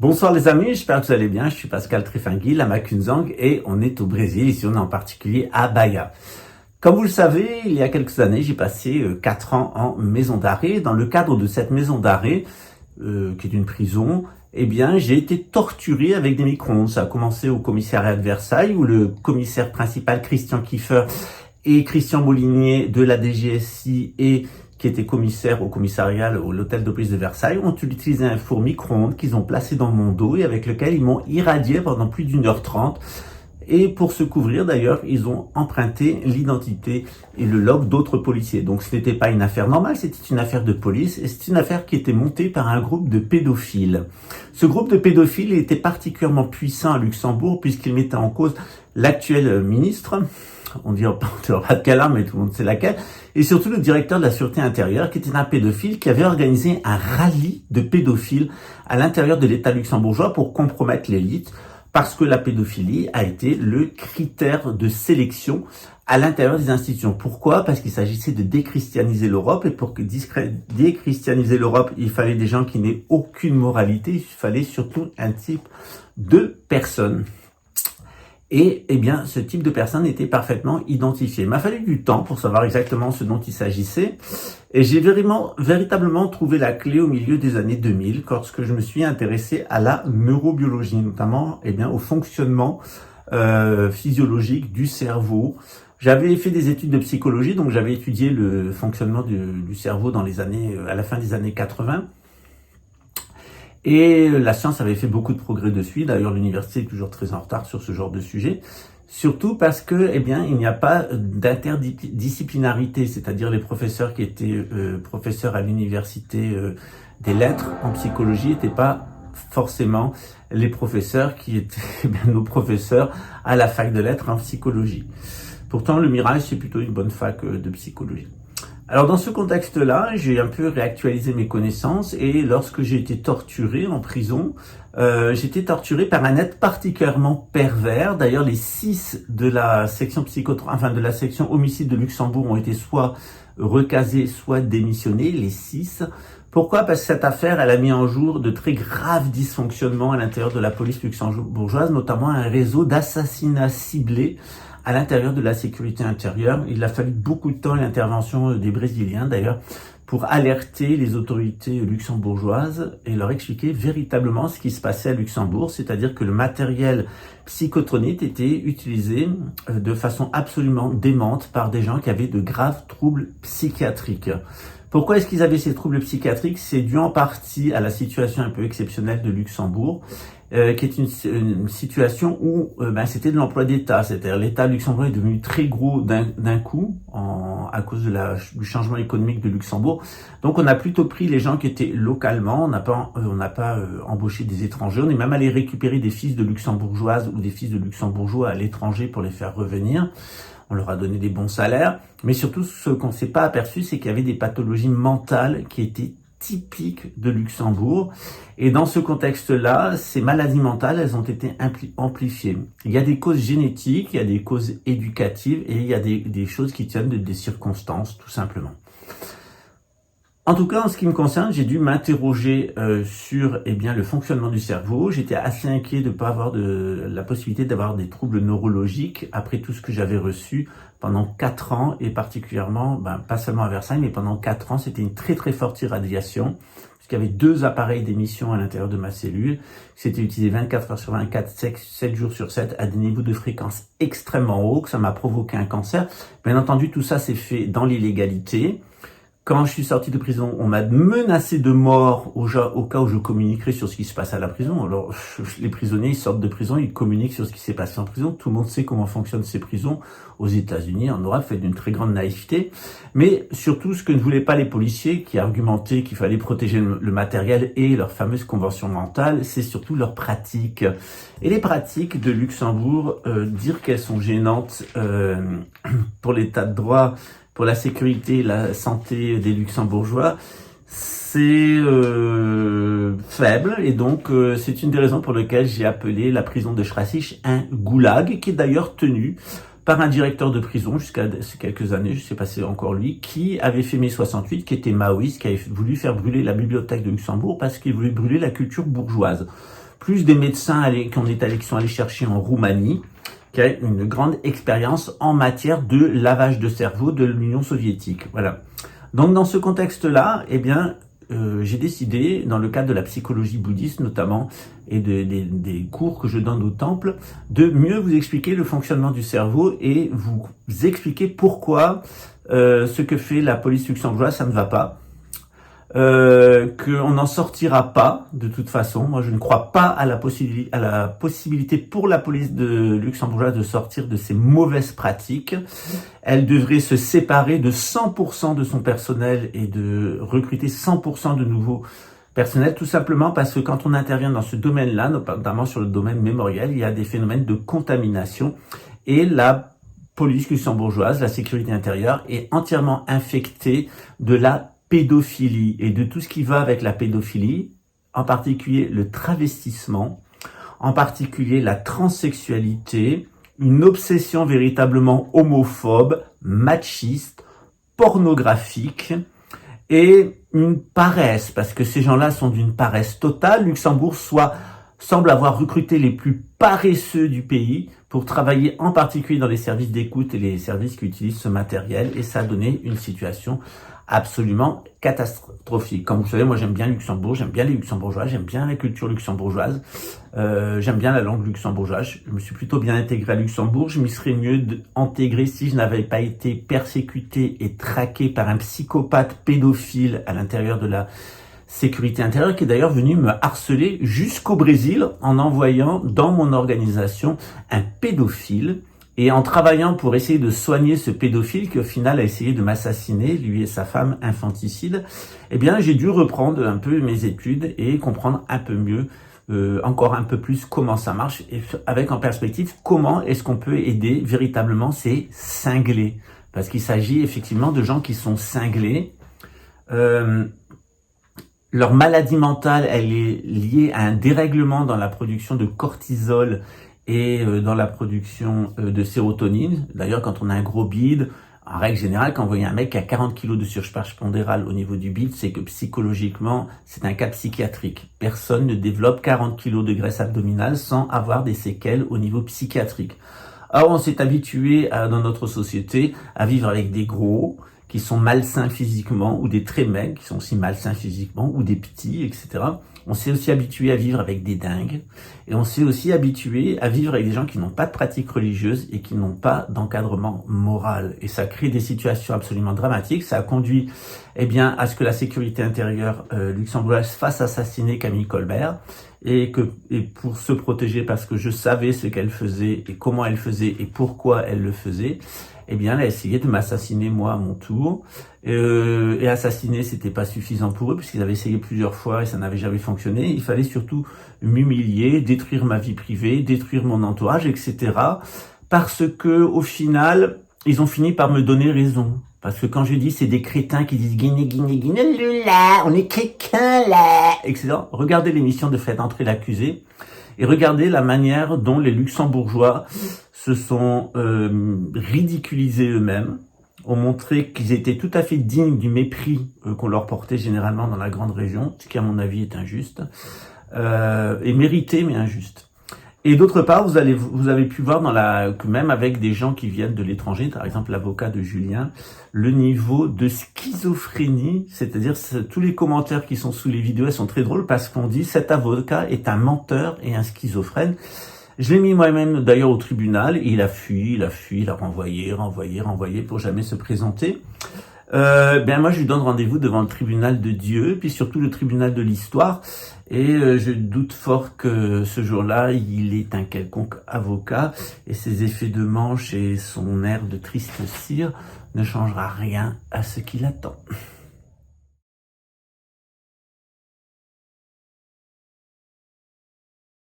Bonsoir les amis, j'espère que vous allez bien. Je suis Pascal Trifangui, la Macunzang, et on est au Brésil, ici on est en particulier à Bahia. Comme vous le savez, il y a quelques années, j'ai passé 4 ans en maison d'arrêt. Dans le cadre de cette maison d'arrêt, qui est une prison, eh bien, j'ai été torturé avec des micro-ondes. Ça a commencé au commissariat de Versailles, où le commissaire principal, Christian Kiefer, et Christian Molinier de la DGSI et qui était commissaire au commissariat, à l'hôtel de police de Versailles, ont utilisé un four micro-ondes qu'ils ont placé dans mon dos et avec lequel ils m'ont irradié pendant plus d'1h30. Et pour se couvrir, d'ailleurs, ils ont emprunté l'identité et le log d'autres policiers. Donc ce n'était pas une affaire normale, c'était une affaire de police et c'est une affaire qui était montée par un groupe de pédophiles. Ce groupe de pédophiles était particulièrement puissant à Luxembourg puisqu'il mettait en cause l'actuel ministre, on dit pas de quelle arme, mais tout le monde sait laquelle, et surtout le directeur de la Sûreté intérieure, qui était un pédophile, qui avait organisé un rallye de pédophiles à l'intérieur de l'État luxembourgeois pour compromettre l'élite, parce que la pédophilie a été le critère de sélection à l'intérieur des institutions. Pourquoi? Parce qu'il s'agissait de déchristianiser l'Europe, et pour déchristianiser l'Europe, il fallait des gens qui n'aient aucune moralité, il fallait surtout un type de personne. Et eh bien, ce type de personne était parfaitement identifié. Il m'a fallu du temps pour savoir exactement ce dont il s'agissait. Et j'ai véritablement trouvé la clé au milieu des années 2000, lorsque je me suis intéressé à la neurobiologie, notamment eh bien, au fonctionnement physiologique du cerveau. J'avais fait des études de psychologie, donc j'avais étudié le fonctionnement du cerveau dans les années, à la fin des années 80. Et la science avait fait beaucoup de progrès dessus. D'ailleurs, l'université est toujours très en retard sur ce genre de sujet. Surtout parce que, eh bien, il n'y a pas d'interdisciplinarité, c'est-à-dire les professeurs qui étaient professeurs à l'université des lettres en psychologie n'étaient pas forcément les professeurs qui étaient eh bien, nos professeurs à la fac de lettres en psychologie. Pourtant, le Mirage, c'est plutôt une bonne fac de psychologie. Alors dans ce contexte-là, j'ai un peu réactualisé mes connaissances et lorsque j'ai été torturé en prison, j'ai été torturé par un être particulièrement pervers. D'ailleurs, les 6 de la section de la section homicide de Luxembourg ont été soit recasés, soit démissionnés, les 6. Pourquoi? Parce que cette affaire, elle a mis en jour de très graves dysfonctionnements à l'intérieur de la police luxembourgeoise, notamment un réseau d'assassinats ciblés à l'intérieur de la sécurité intérieure. Il a fallu beaucoup de temps et l'intervention des Brésiliens d'ailleurs pour alerter les autorités luxembourgeoises et leur expliquer véritablement ce qui se passait à Luxembourg, c'est-à-dire que le matériel psychotronique était utilisé de façon absolument démente par des gens qui avaient de graves troubles psychiatriques. Pourquoi est-ce qu'ils avaient ces troubles psychiatriques? C'est dû en partie à la situation un peu exceptionnelle de Luxembourg, qui est une situation où c'était de l'emploi d'État, c'est-à-dire l'État luxembourgeois est devenu très gros d'un coup à cause du changement économique de Luxembourg. Donc on a plutôt pris les gens qui étaient localement, on n'a pas embauché des étrangers, on est même allé récupérer des fils de luxembourgeoises ou des fils de luxembourgeois à l'étranger pour les faire revenir. On leur a donné des bons salaires, mais surtout ce qu'on ne s'est pas aperçu, c'est qu'il y avait des pathologies mentales qui étaient typiques de Luxembourg. Et dans ce contexte-là, ces maladies mentales, elles ont été amplifiées. Il y a des causes génétiques, il y a des causes éducatives et il y a des choses qui tiennent des circonstances, tout simplement. En tout cas, en ce qui me concerne, j'ai dû m'interroger sur le fonctionnement du cerveau. J'étais assez inquiet de ne pas avoir la possibilité d'avoir des troubles neurologiques après tout ce que j'avais reçu pendant 4 ans et particulièrement, pas seulement à Versailles, mais pendant 4 ans, c'était une très très forte irradiation puisqu'il y avait 2 appareils d'émission à l'intérieur de ma cellule. C'était utilisé 24 heures sur 24, 7 jours sur 7 à des niveaux de fréquence extrêmement hauts, que ça m'a provoqué un cancer. Bien entendu, tout ça s'est fait dans l'illégalité. Quand je suis sorti de prison, on m'a menacé de mort au cas où je communiquerais sur ce qui se passe à la prison. Alors, les prisonniers, ils sortent de prison, ils communiquent sur ce qui s'est passé en prison. Tout le monde sait comment fonctionnent ces prisons aux États-Unis, en Europe, fait d'une très grande naïveté. Mais surtout, ce que ne voulaient pas les policiers, qui argumentaient qu'il fallait protéger le matériel et leur fameuse convention mentale, c'est surtout leurs pratiques. Et les pratiques de Luxembourg, dire qu'elles sont gênantes pour l'état de droit, pour la sécurité et la santé des Luxembourgeois, c'est faible. Et donc, c'est une des raisons pour lesquelles j'ai appelé la prison de Schrassich un goulag, qui est d'ailleurs tenu par un directeur de prison jusqu'à ces quelques années, je sais pas si c'est encore lui, qui avait fait mai 68, qui était maoïste, qui avait voulu faire brûler la bibliothèque de Luxembourg parce qu'il voulait brûler la culture bourgeoise. plus des médecins qui sont allés chercher en Roumanie, qui a une grande expérience en matière de lavage de cerveau de l'Union soviétique. Voilà. Donc dans ce contexte-là, eh bien, j'ai décidé, dans le cadre de la psychologie bouddhiste notamment, et des cours que je donne au temple, de mieux vous expliquer le fonctionnement du cerveau et vous expliquer pourquoi ce que fait la police luxembourgeoise, ça ne va pas. Qu'on n'en sortira pas de toute façon. Moi, je ne crois pas à la possibilité pour la police de luxembourgeoise de sortir de ces mauvaises pratiques. Elle devrait se séparer de 100% de son personnel et de recruter 100% de nouveaux personnels, tout simplement parce que quand on intervient dans ce domaine-là, notamment sur le domaine mémoriel, il y a des phénomènes de contamination et la police luxembourgeoise, la sécurité intérieure, est entièrement infectée de la pédophilie et de tout ce qui va avec la pédophilie, en particulier le travestissement, en particulier la transsexualité, une obsession véritablement homophobe, machiste, pornographique et une paresse, parce que ces gens-là sont d'une paresse totale. Luxembourg semble avoir recruté les plus paresseux du pays pour travailler en particulier dans les services d'écoute et les services qui utilisent ce matériel, et ça a donné une situation absolument catastrophique. Comme vous savez, moi j'aime bien Luxembourg, j'aime bien les Luxembourgeois, j'aime bien la culture luxembourgeoise, j'aime bien la langue luxembourgeoise. Je me suis plutôt bien intégré à Luxembourg. Je m'y serais mieux intégré si je n'avais pas été persécuté et traqué par un psychopathe pédophile à l'intérieur de la sécurité intérieure, qui est d'ailleurs venu me harceler jusqu'au Brésil en envoyant dans mon organisation un pédophile. Et en travaillant pour essayer de soigner ce pédophile qui au final a essayé de m'assassiner, lui et sa femme infanticide, eh bien j'ai dû reprendre un peu mes études et comprendre un peu mieux, encore un peu plus comment ça marche, et avec en perspective comment est-ce qu'on peut aider véritablement ces cinglés. Parce qu'il s'agit effectivement de gens qui sont cinglés. Leur maladie mentale, elle est liée à un dérèglement dans la production de cortisol et dans la production de sérotonine. D'ailleurs, quand on a un gros bide, en règle générale, quand vous voyez un mec qui a 40 kg de surcharge pondérale au niveau du bide, c'est que psychologiquement, c'est un cas psychiatrique. Personne ne développe 40 kg de graisse abdominale sans avoir des séquelles au niveau psychiatrique. Or, on s'est habitué dans notre société à vivre avec des gros qui sont malsains physiquement, ou des très maigres qui sont aussi malsains physiquement, ou des petits, etc. On s'est aussi habitué à vivre avec des dingues, et on s'est aussi habitué à vivre avec des gens qui n'ont pas de pratique religieuse et qui n'ont pas d'encadrement moral. Et ça crée des situations absolument dramatiques. Ça a conduit, eh bien, à ce que la sécurité intérieure luxembourgeoise fasse assassiner Camille Colbert, et pour se protéger, parce que je savais ce qu'elle faisait et comment elle faisait et pourquoi elle le faisait, eh bien, elle a essayé de m'assassiner moi à mon tour. Et assassiner, c'était pas suffisant pour eux, puisqu'ils avaient essayé plusieurs fois et ça n'avait jamais fonctionné. Il fallait surtout m'humilier, détruire ma vie privée, détruire mon entourage, etc. Parce que, au final, ils ont fini par me donner raison. Parce que quand je dis, c'est des crétins qui disent Guiné, Guiné, Guiné, là, on est quelqu'un là, etc. Regardez l'émission de Faites entrer l'accusé et regardez la manière dont les Luxembourgeois se sont ridiculisés eux-mêmes, ont montré qu'ils étaient tout à fait dignes du mépris qu'on leur portait généralement dans la grande région, ce qui à mon avis est injuste, et mérité mais injuste. Et d'autre part, vous avez pu voir même avec des gens qui viennent de l'étranger, par exemple l'avocat de Julien, le niveau de schizophrénie, c'est-à-dire tous les commentaires qui sont sous les vidéos, elles sont très drôles parce qu'on dit cet avocat est un menteur et un schizophrène. Je l'ai mis moi-même d'ailleurs au tribunal et il a fui, il a renvoyé pour jamais se présenter. Moi je lui donne rendez-vous devant le tribunal de Dieu, puis surtout le tribunal de l'histoire, et je doute fort que ce jour-là il est un quelconque avocat, et ses effets de manche et son air de triste cire ne changera rien à ce qui l'attend.